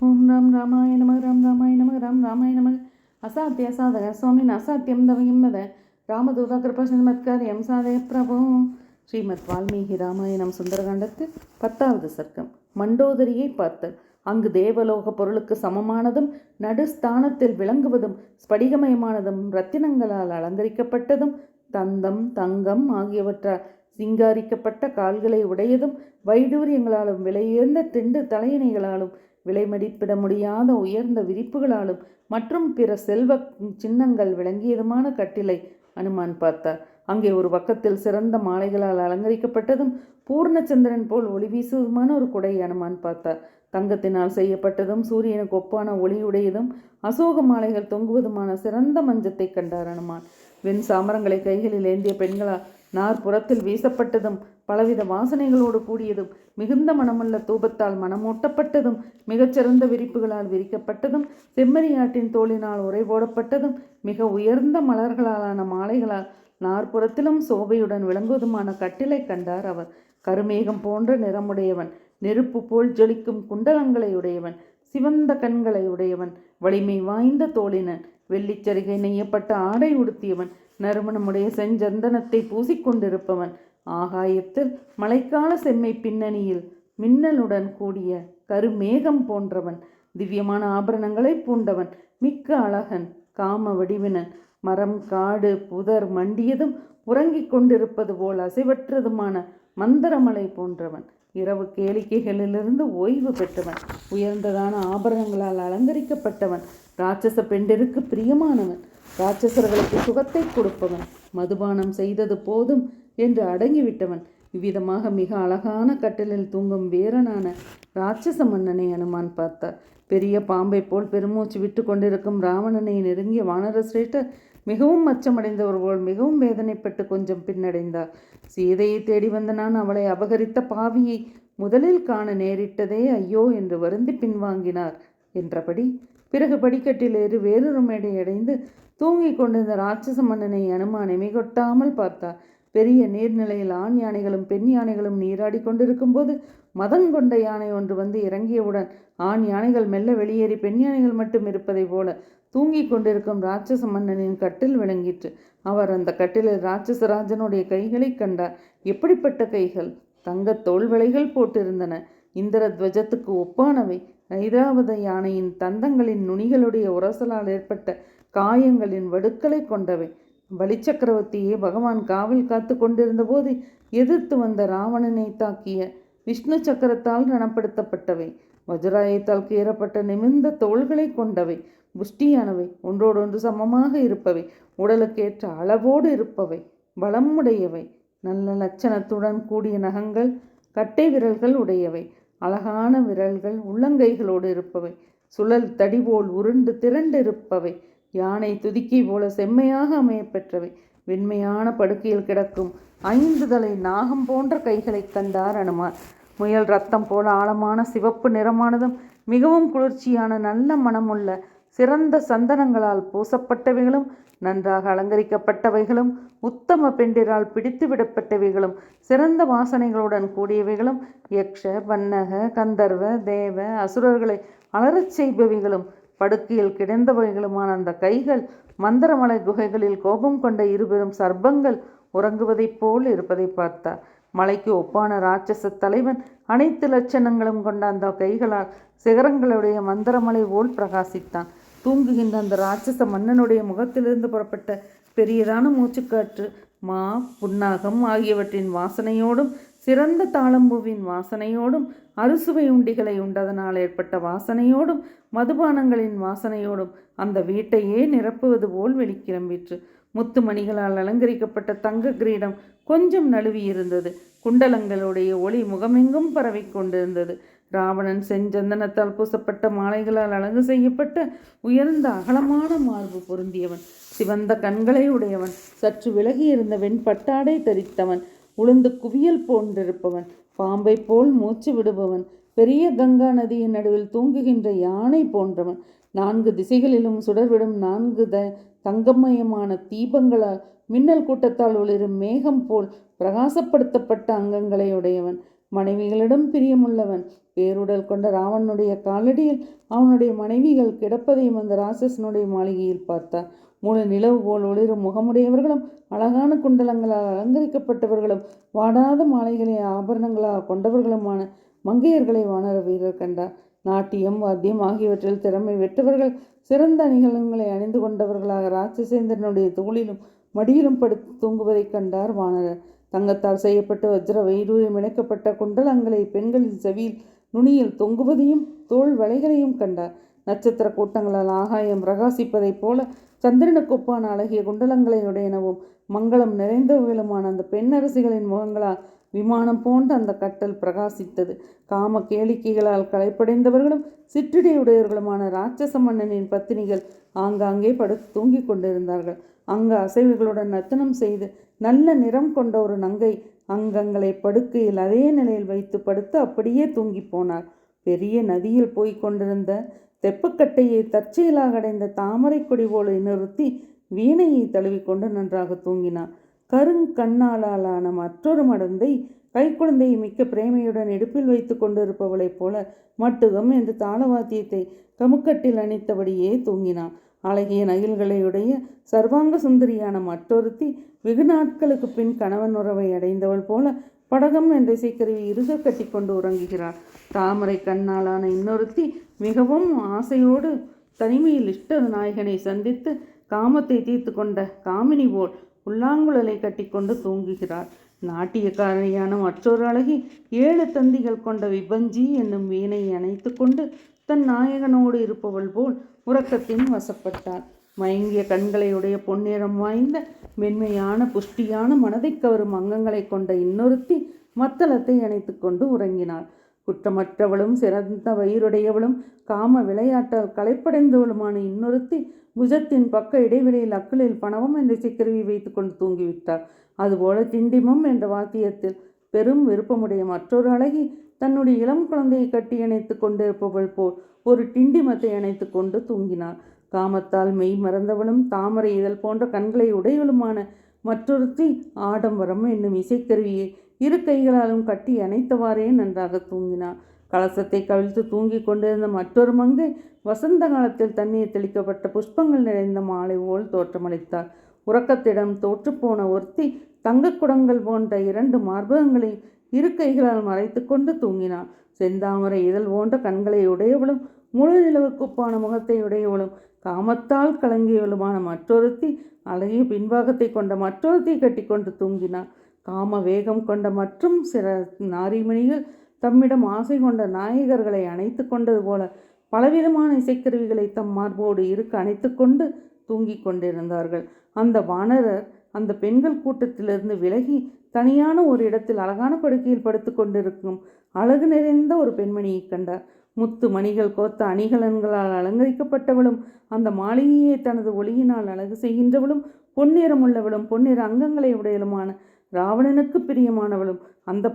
ஓம் ராம் ராமாய நம ராம் ராமாய நம ராம் ராமாய நம. அசாத்திய சாதக சுவாமின் அசாத்தியம் தவயம் மத ராமதூதா கிருபா சாதய பிரபு. ஸ்ரீமத் வால்மீகி ராமாயணம் சுந்தரகாண்டத்து 10வது சர்க்கம். மண்டோதரியை பார்த்தல். அங்கு தேவலோக பொருளுக்கு சமமானதும் நடுஸ்தானத்தில் விளங்குவதும் ஸ்படிகமயமானதும் இரத்தினங்களால் அலங்கரிக்கப்பட்டதும் தந்தம் தங்கம் ஆகியவற்றால் சிங்காரிக்கப்பட்ட கால்களை உடையதும் வைடூரியங்களாலும் விலையுயர்ந்த திண்டு தலையணைகளாலும் விலைமதிப்பிட முடியாத உயர்ந்த விரிப்புகளாலும் மற்றும் பிற செல்வ சின்னங்கள் விளங்கியதுமான கட்டிலை அனுமான் பார்த்தார். அங்கே ஒரு பக்கத்தில் சிறந்த மாலைகளால் அலங்கரிக்கப்பட்டதும் பூர்ணச்சந்திரன் போல் ஒளி வீசுவதுமான ஒரு குடை அனுமான் பார்த்தார். தங்கத்தினால் செய்யப்பட்டதும் சூரியனுக்கு ஒப்பான ஒளியுடையதும் அசோக மாலைகள் தொங்குவதுமான சிறந்த மஞ்சத்தை கண்டார் அனுமான். வெண் சாமரங்களை கைகளில் ஏந்திய பெண்களால் நாற்புறத்தில் வீசப்பட்டதும் பலவித வாசனைகளோடு கூடியதும் மிகுந்த மனமுள்ள தூபத்தால் மனமூட்டப்பட்டதும் மிகச்சிறந்த விரிப்புகளால் விரிக்கப்பட்டதும் செம்மறியாட்டின் தோளினால் உரை போடப்பட்டதும் மிக உயர்ந்த மலர்களாலான மாலைகளால் நாற்புறத்திலும் சோபையுடன் விளங்குவதுமான கட்டிலை கண்டார் அவர். கருமேகம் போன்ற நிறமுடையவன், நெருப்பு போல் ஜொலிக்கும் குண்டலங்களை உடையவன், சிவந்த கண்களை உடையவன், வலிமை வாய்ந்த தோளினன், வெள்ளிச்சரிகை நெய்யப்பட்ட ஆடை உடுத்தியவன், நறுமணமுடைய செஞ்சந்தனத்தை பூசிக்கொண்டிருப்பவன், ஆகாயத்தில் மழைக்கால செம்மை பின்னணியில் மின்னலுடன் கூடிய கருமேகம் போன்றவன், திவ்யமான ஆபரணங்களை பூண்டவன், மிக்க அழகன், காம வடிவினன், மரம் காடு புதர் மண்டியதும் உறங்கிக் கொண்டிருப்பது போல் அசைவற்றதுமான மந்தரமலை போன்றவன், இரவு கேளிக்கைகளிலிருந்து ஓய்வு பெற்றவன், உயர்ந்ததான ஆபரணங்களால் அலங்கரிக்கப்பட்டவன், இராட்சச பெண்டிற்கு பிரியமானவன், இராட்சசர்களுக்கு சுகத்தை கொடுப்பவன், மதுபானம் செய்தது போதும் என்று அடங்கிவிட்டவன், இவ்விதமாக மிக அழகான கட்டிலில் தூங்கும் வீரனான இராட்சச மன்னனை அனுமான் பார்த்தார். பெரிய பாம்பை போல் பெருமூச்சு விட்டு கொண்டிருக்கும் ராவணனை நெருங்கிய வானர சிரேஷ்டர் மிகவும் அச்சமடைந்தவர் போல் மிகவும் வேதனைப்பட்டு கொஞ்சம் பின்னடைந்தார். சீதையை தேடி வந்த நான் அவளை அபகரித்த பாவியை முதலில் காண நேரிட்டதே ஐயோ என்று வருந்தி பின்வாங்கினார் என்றபடி பிறகு படிக்கட்டில் ஏறி வேறொரு மேடை அடைந்து தூங்கிக் கொண்டிருந்த இராட்சச மன்னனை அனுமான் இமைகொட்டாமல் பார்த்தார். பெரிய நீர்நிலையில் ஆண் யானைகளும் பெண் யானைகளும் நீராடி கொண்டிருக்கும் போது மதங்கொண்ட யானை ஒன்று வந்து இறங்கியவுடன் ஆண் யானைகள் மெல்ல வெளியேறி பெண் யானைகள் மட்டும் இருப்பதை போல தூங்கிக் கொண்டிருக்கும் இராட்சச மன்னனின் கட்டில் விளங்கிற்று. அவர் அந்த கட்டிலில் இராட்சசராஜனுடைய கைகளை கண்டார். எப்படிப்பட்ட கைகள்! தங்க தோள்வளைகள் போட்டிருந்தன. இந்திர துவஜத்துக்கு ஒப்பானவை. ஐராவத யானையின் தந்தங்களின் நுனிகளுடைய உரசலால் ஏற்பட்ட காயங்களின் வடுக்களை கொண்டவை. பலிச்சக்கரவர்த்தியே பகவான் காவல் காத்து கொண்டிருந்த போது எதிர்த்து வந்த ராவணனை தாக்கிய விஷ்ணு சக்கரத்தால் ரணப்படுத்தப்பட்டவை. வஜ்ராயத்தால் கீறப்பட்ட நிமிர்ந்த தோள்களை கொண்டவை. புஷ்டியானவை, ஒன்றோடொன்று சமமாக இருப்பவை, உடலுக்கேற்ற அளவோடு இருப்பவை, பலம் உடையவை, நல்ல லட்சணத்துடன் கூடிய நகங்கள், கட்டை விரல்கள் உடையவை, அழகான விரல்கள் உள்ளங்கைகளோடு இருப்பவை, சுழல் தடிபோல் உருண்டு திரண்டு இருப்பவை, யானை துதிக்கை போல செம்மையாக அமையப்பெற்றவை, வெண்மையான படுக்கையில் கிடக்கும் 5 தலை நாகம் போன்ற கைகளை கண்டார் அனுமார். முயல் ரத்தம் போல ஆழமான சிவப்பு நிறமானதும் மிகவும் குளிர்ச்சியான நல்ல மனமுள்ள சிறந்த சந்தனங்களால் பூசப்பட்டவைகளும் நன்றாக அலங்கரிக்கப்பட்டவைகளும் உத்தம பெண்டிரால் பிடித்து விடப்பட்டவைகளும் சிறந்த வாசனைகளுடன் கூடியவைகளும் யக்ஷ பன்னக கந்தர்வ தேவ அசுரர்களை அலறச் செய்பவைகளும் படுக்கையில் கிடந்தவைகளுமான அந்த கைகள் மந்தரமலை குகைகளில் கோபம் கொண்ட இருபெரும் சர்ப்பங்கள் உறங்குவதைப் போல் இருப்பதை பார்த்தார். மலைக்கு ஒப்பான இராட்சச தலைவன் அனைத்து லட்சணங்களும் கொண்ட அந்த கைகளால் சிகரங்களுடைய மந்தரமலை போல் பிரகாசித்தான். தூங்குகின்ற அந்த இராட்சச மன்னனுடைய முகத்திலிருந்து புறப்பட்ட பெரியதான மூச்சுக்காற்று மா புன்னாகம் ஆகியவற்றின் வாசனையோடும் சிறந்த தாளம்பூவின் வாசனையோடும் அறுசுவை உண்டிகளை உண்டதனால் ஏற்பட்ட வாசனையோடும் மதுபானங்களின் வாசனையோடும் அந்த வீட்டையே நிரப்புவது போல் வெளிக்கிளம்பிற்று. முத்து மணிகளால் அலங்கரிக்கப்பட்ட தங்க கிரீடம் கொஞ்சம் நழுவி இருந்தது. குண்டலங்களுடைய ஒளி முகமெங்கும் பரவி கொண்டிருந்தது. ராவணன் செஞ்சந்தனத்தால் பூசப்பட்ட மாலைகளால் அழகு செய்யப்பட்ட உயர்ந்த அகலமான மார்பு பொருந்தியவன், சிவந்த கண்களை உடையவன், சற்று விலகி இருந்த வெண்பட்டாடை தரித்தவன், உளுந்து குவியல் போன்றிருப்பவன், பாம்பை போல் மூச்சு விடுபவன், பெரிய கங்கா நதியின் நடுவில் தூங்குகின்ற யானை போன்றவன், 4 திசைகளிலும் சுடர்விடும் 4 தங்கமயமான தீபங்களால் மின்னல் கூட்டத்தால் ஒளிரும் மேகம் போல் பிரகாசப்படுத்தப்பட்ட அங்கங்களை உடையவன், மனைவிகளிடம் பிரியமுள்ளவன். பேருடல் கொண்ட ராவணனுடைய காலடியில் அவனுடைய மனைவிகள் கிடப்பதையும் அந்த ராட்சசனுடைய மாளிகையில் பார்த்தார். முழு நிலவு போல் ஒளிரும் முகமுடையவர்களும் அழகான குண்டலங்களால் அலங்கரிக்கப்பட்டவர்களும் வாடாத மாலைகளை ஆபரணங்களாக கொண்டவர்களுமான மங்கையர்களை வானர வீரர் கண்டார். நாட்டியம், வாத்தியம் ஆகியவற்றில் திறமை வெற்றவர்கள் சிறந்த அணிகலன்களை அணிந்து கொண்டவர்களாக ராட்சசேந்திரனுடைய தோளிலும் மடியிலும் படுத்து தூங்குவதைக் கண்டார் வானரர். தங்கத்தால் செய்யப்பட்டு வஜ்ர வைடூரியம் இணைக்கப்பட்ட குண்டலங்களை பெண்களின் செவியில் நுனியில் தொங்குவதையும் தோல் வளைகளையும் கண்டார். நட்சத்திர கூட்டங்களால் ஆகாயம் பிரகாசிப்பதைப் போல சந்திரனுக்கொப்பான அழகிய குண்டலங்களையுடையனவும் மங்களம் நிறைந்தவர்களுமான அந்த பெண்ணரசிகளின் முகங்களால் விமானம் போன்ற அந்த கட்டல் பிரகாசித்தது. காம கேளிக்கைகளால் களைப்படைந்தவர்களும் சிற்றிடையுடையவர்களுமான இராட்சச மன்னனின் பத்தினிகள் ஆங்காங்கே படுத்து தூங்கிக் கொண்டிருந்தார்கள். அங்கு அசைவுகளுடன் நர்த்தனம் செய்து நல்ல நிறம் கொண்ட ஒரு நங்கை அங்கங்களை படுக்கையில் அதே நிலையில் வைத்து படுத்து அப்படியே தூங்கி போனார். பெரிய நதியில் போய்க் கொண்டிருந்த தெப்பக்கட்டையை தற்செயலாக அடைந்த தாமரை கொடி போல இன்னொருத்தி வீணையை தழுவிக்கொண்டு நன்றாக தூங்கினார். கருங்கண்ணாலான மற்றொரு மடந்தை கைக்குழந்தையை மிக்க பிரேமையுடன் இடுப்பில் வைத்து கொண்டிருப்பவளைப் போல மட்டுகம் என்று தாளவாத்தியத்தை கமுக்கட்டில் அணித்தபடியே தூங்கினான். அழகிய நகில்களையுடைய சர்வாங்க சுந்தரியான மற்றொருத்தி வெகு நாட்களுக்கு பின் கணவன் உறவை அடைந்தவள் போல படகம் என்ற இசைக்கருவி இறுக கட்டி கொண்டு உறங்குகிறாள். தாமரை கண்ணாலான இன்னொருத்தி மிகவும் ஆசையோடு தனிமையில் இஷ்ட நாயகனை சந்தித்து காமத்தை தீர்த்து கொண்ட காமினி போல் புல்லாங்குழலை கட்டி கொண்டு தூங்குகிறாள். நாட்டியக்காரியான மற்றொரு அழகி 7 தந்திகள் கொண்ட விபஞ்சி என்னும் வீணையை அணைத்து கொண்டு தன் நாயகனோடு இருப்பவள் போல் உறக்கத்தின் வசப்பட்டாள். மயங்கிய கண்களையுடைய பொன்னிறம் வாய்ந்த மென்மையான புஷ்டியான மனதை கவரும் அங்கங்களை கொண்ட இன்னொருத்தி மத்தளத்தை அணைத்து கொண்டு உறங்கினாள். குற்றமற்றவளும் சிறந்த வயிறுடையவளும் காம விளையாட்டால் களைப்படைந்தவளுமான இன்னொருத்தி புஜத்தின் பக்க இடைவெளியில் அக்களில் பணவம் என்ற சிக்கருவி வைத்து கொண்டு தூங்கிவிட்டாள். அதுபோல திண்டிமம் என்ற வாத்தியத்தில் பெரும் விருப்பமுடைய மற்றொரு அழகி தன்னுடைய இளம் குழந்தையை கட்டி அணைத்து கொண்டிருப்பவள் போல் ஒரு டிண்டிமத்தை அணைத்து கொண்டு தூங்கினாள். காமத்தால் மெய் மறந்தவளும் தாமரை இதழ் போன்ற கண்களை உடையவளுமான மற்றொருத்தி ஆடம்பரம் என்னும் இசைக்கருவியை 2 கைகளாலும் கட்டி அணைத்தவாறே நன்றாக தூங்கினாள். கலசத்தை கவிழ்த்து தூங்கி கொண்டிருந்த மற்றொரு மங்கை வசந்த காலத்தில் தண்ணீர் தெளிக்கப்பட்ட புஷ்பங்கள் நிறைந்த மாலை போல் தோற்றமளித்தாள். உறக்கத்திடம் தோற்றுப்போன ஒருத்தி தங்கக்குடங்கள் போன்ற 2 மார்பகங்களை 2 கைகளால் மறைத்து கொண்டு தூங்கினாள். செந்தாமரை இதழ் போன்ற கண்களை உடையவளும் முழு நிலவுக்குப்பான முகத்தை உடையவளும் காமத்தால் கலங்கியவளுமான மற்றொருத்தி அழகிய பின்பாகத்தை கொண்ட மற்றொருத்தி கட்டி கொண்டு தூங்கினாள். காம வேகம் கொண்ட மற்றும் சில நாரிமணிகள் தம்மிடம் ஆசை கொண்ட நாயகர்களை அணைத்து கொண்டது போல பலவிதமான இசைக்கருவிகளை தம் மார்போடு இருக்க அணைத்து கொண்டு தூங்கி கொண்டிருந்தார்கள். அந்த வானரர் அந்த பெண்கள் கூட்டத்திலிருந்து விலகி தனியான ஒரு இடத்தில் அழகான படுக்கையில் படுத்து கொண்டிருக்கும் அழகு நிறைந்த ஒரு பெண்மணியை கண்டார். முத்து மணிகள் கோத்த அணிகலன்களால் அலங்கரிக்கப்பட்டவளும் அந்த மாளிகையை தனது ஒளியினால் அழகு செய்கின்றவளும் பொன்னிறமுள்ளவளும் பொன்னிற அங்கங்களை உடையலுமான ராவணனுக்கு பிரியமானவளும் அந்த